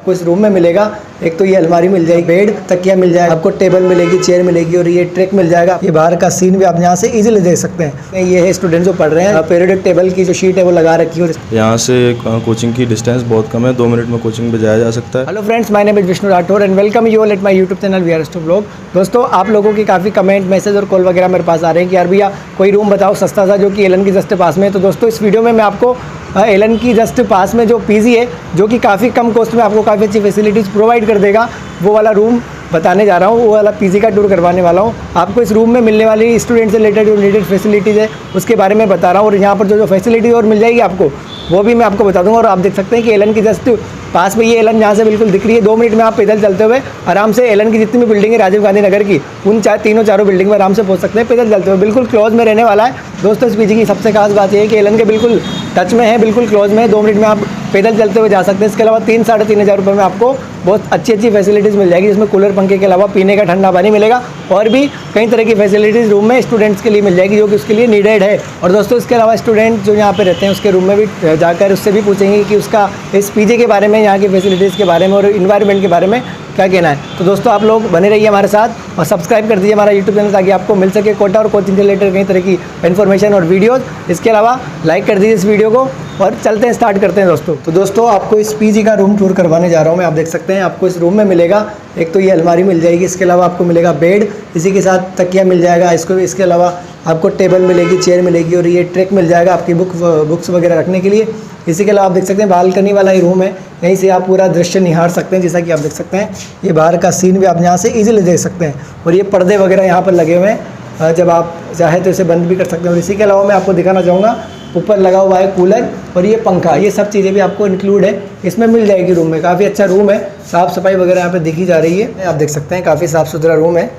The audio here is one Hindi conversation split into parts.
आपको इस रूम में मिलेगा। एक तो ये अलमारी मिल जाएगी, बेड तकिया मिल जाएगा, आपको टेबल मिलेगी, चेयर मिलेगी और ये ट्रैक मिल जाएगा। ये बाहर का सीन भी आप यहाँ से इजीली देख सकते हैं। ये है स्टूडेंट जो पढ़ रहे हैं, पीरियडिक टेबल की जो शीट है वो लगा रखी है। यहाँ से कोचिंग की डिस्टेंस बहुत कम है, 2 मिनट में कोचिंग पे जाया जा सकता है। Hello friends, my name is Vishnu Rathore and welcome you all at my YouTube channel we are two blog. दोस्तों, आप लोगों की काफ़ी कमेंट, मैसेज और कॉल वगैरह मेरे पास आ रहे हैं कि यार भैया कोई रूम बताओ सस्ता सा जो कि एलन की जस्ट पास में है। तो दोस्तों, इस वीडियो में मैं आपको एलन की जस्ट पास में जो पीजी है, जो कि काफ़ी कम कॉस्ट में आपको काफ़ी अच्छी फैसिलिटीज़ प्रोवाइड कर देगा, वो वाला रूम बताने जा रहा हूँ। वो वाला पीजी का टूर करवाने वाला हूँ आपको। इस रूम में मिलने वाली स्टूडेंट से रिलेटेड जो नीडेड फैसिलिटीज़ है उसके बारे में बता रहा हूँ, और यहाँ पर जो फैसिलिटी और मिल जाएगी आपको वो भी मैं आपको बता दूँगा। और आप देख सकते हैं कि एलन की जस्ट पास में ये एलन यहाँ से बिल्कुल दिख रही है। 2 मिनट में आप पैदल चलते हुए आराम से एलन की जितनी भी बिल्डिंग है राजीव गांधी नगर की, उन चारों बिल्डिंग में आराम से पहुँच सकते हैं पैदल चलते हुए। बिल्कुल क्लोज में रहने वाला है दोस्तों। इस पीजी की सबसे खास बात यह है कि एलन के बिल्कुल टच में है, बिल्कुल क्लोज में है। 2 मिनट में आप पैदल चलते हुए जा सकते हैं। इसके अलावा 3-3.5 हज़ार रुपये में आपको बहुत अच्छी फैसिलिटीज़ मिल जाएगी, जिसमें कूलर पंखे के अलावा पीने का ठंडा पानी मिलेगा और भी कई तरह की फैसिलिटीज़ रूम में स्टूडेंट्स के लिए मिल जाएगी, जो कि उसके लिए नीडेड है। और दोस्तों, इसके अलावा स्टूडेंट जो यहाँ पे रहते हैं उसके रूम में भी जाकर उससे भी पूछेंगे कि उसका इस पीजी के बारे में, यहाँ की फैसिलिटीज़ के बारे में और इन्वायरमेंट के बारे में क्या कहना है। तो दोस्तों, आप लोग बने रहिए हमारे साथ और सब्सक्राइब कर दीजिए हमारा यूट्यूब चैनल, ताकि आपको मिल सके कोटा और कोचिंग से रिलेटेड कई तरह की इन्फॉर्मेशन और वीडियोज़। इसके अलावा लाइक कर दीजिए इस वीडियो को और चलते हैं, स्टार्ट करते हैं दोस्तों। तो दोस्तों, आपको इस पीजी का रूम टूर करवाने जा रहा हूँ मैं। आप देख सकते हैं आपको इस रूम में मिलेगा, एक तो ये अलमारी मिल जाएगी, इसके अलावा आपको मिलेगा बेड, इसी के साथ तकिया मिल जाएगा इसके अलावा आपको टेबल मिलेगी, चेयर मिलेगी और ये ट्रैक मिल जाएगा आपकी बुक्स वगैरह रखने के लिए। इसी के अलावा आप देख सकते हैं बालकनी वाला ही रूम है, यहीं से आप पूरा दृश्य निहार सकते हैं। जैसा कि आप देख सकते हैं, ये बाहर का सीन भी आप यहाँ से इजीली देख सकते हैं। और ये पर्दे वगैरह यहाँ पर लगे हुए हैं, जब आप चाहे तो इसे बंद भी कर सकते हैं। और इसी के अलावा मैं आपको दिखाना चाहूँगा, ऊपर लगा हुआ है कूलर और ये पंखा, ये सब चीज़ें भी आपको इंक्लूड है, इसमें मिल जाएगी रूम में। काफ़ी अच्छा रूम है, साफ़ सफाई वगैरह यहाँ पे दिखी जा रही है। आप देख सकते हैं काफ़ी साफ़ सुथरा रूम है।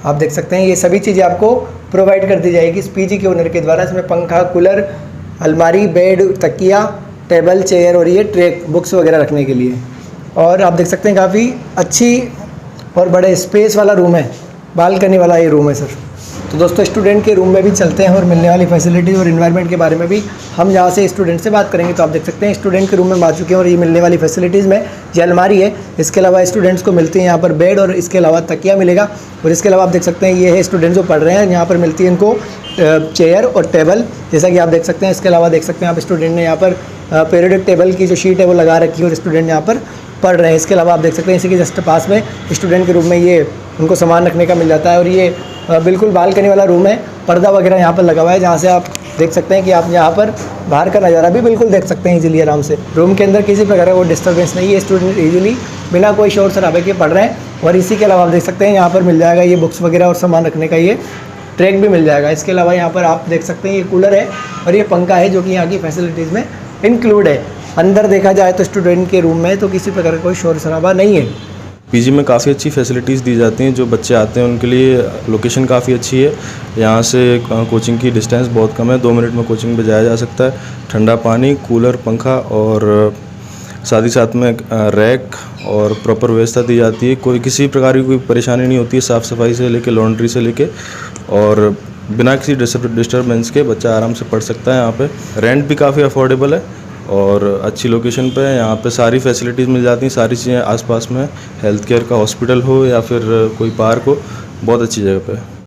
आप देख सकते हैं ये सभी चीज़ें आपको प्रोवाइड कर दी जाएगी इस पीजी के ओनर के द्वारा। इसमें पंखा, कूलर, अलमारी, बेड, तकिया, टेबल, चेयर और ये ट्रे, बुक्स वगैरह रखने के लिए। और आप देख सकते हैं काफ़ी अच्छी और बड़े स्पेस वाला रूम है, बालकनी वाला ये रूम है सर। तो दोस्तों, स्टूडेंट के रूम में भी चलते हैं और मिलने वाली फैसिलिटीज़ और इन्वायरमेंट के बारे में भी हम यहाँ से स्टूडेंट से बात करेंगे। तो आप देख सकते हैं स्टूडेंट के रूम में आ चुके हैं और ये मिलने वाली फैसिलिटीज़ में ये अलमारी है। इसके अलावा स्टूडेंट्स को मिलती है यहाँ पर बेड और इसके अलावा तकिया मिलेगा। और इसके अलावा आप देख सकते हैं ये है स्टूडेंट जो पढ़ रहे हैं, यहाँ पर मिलती है इनको चेयर और टेबल, जैसा कि आप देख सकते हैं। इसके अलावा देख सकते हैं आप स्टूडेंट ने यहाँ पर पीरियडिक टेबल की जो शीट है वो लगा रखी है और स्टूडेंट यहाँ पर पढ़ रहे हैं। इसके अलावा आप देख सकते हैं इसी के जस्ट पास में स्टूडेंट के रूम में ये उनको सामान रखने का मिल जाता है। और ये बिल्कुल बालकनी वाला रूम है, पर्दा वगैरह यहाँ पर लगा हुआ है, जहाँ से आप देख सकते हैं कि आप यहाँ पर बाहर का नज़ारा भी बिल्कुल देख सकते हैं इजीली आराम से। रूम के अंदर किसी प्रकार का कोई डिस्टर्बेंस नहीं है, स्टूडेंट इजीली बिना कोई शोर शराबे के पढ़ रहे हैं। और इसी के अलावा आप देख सकते हैं यहाँ पर मिल जाएगा ये बुक्स वगैरह और सामान रखने का ये ट्रैक भी मिल जाएगा। इसके अलावा यहाँ पर आप देख सकते हैं ये कूलर है और ये पंखा है, जो कि यहाँ की फैसिलिटीज़ में इंक्लूड है। अंदर देखा जाए तो स्टूडेंट के रूम में तो किसी प्रकार का कोई शोर शराबा नहीं है। पीजी में काफ़ी अच्छी फैसिलिटीज़ दी जाती हैं, जो बच्चे आते हैं उनके लिए लोकेशन काफ़ी अच्छी है। यहाँ से कोचिंग की डिस्टेंस बहुत कम है, 2 मिनट में कोचिंग पे जाया जा सकता है। ठंडा पानी, कूलर, पंखा और साथ ही साथ में रैक और प्रॉपर व्यवस्था दी जाती है। कोई किसी प्रकार की कोई परेशानी नहीं होती है, साफ़ सफाई से लेके लॉन्ड्री से लेके, और बिना किसी डिस्टर्बेंस के बच्चा आराम से पढ़ सकता है। यहाँ पे रेंट भी काफ़ी अफोर्डेबल है और अच्छी लोकेशन पे है। यहाँ पे सारी फैसिलिटीज़ मिल जाती हैं, सारी चीज़ें आसपास में, हेल्थ केयर का हॉस्पिटल हो या फिर कोई पार्क हो, बहुत अच्छी जगह पे है।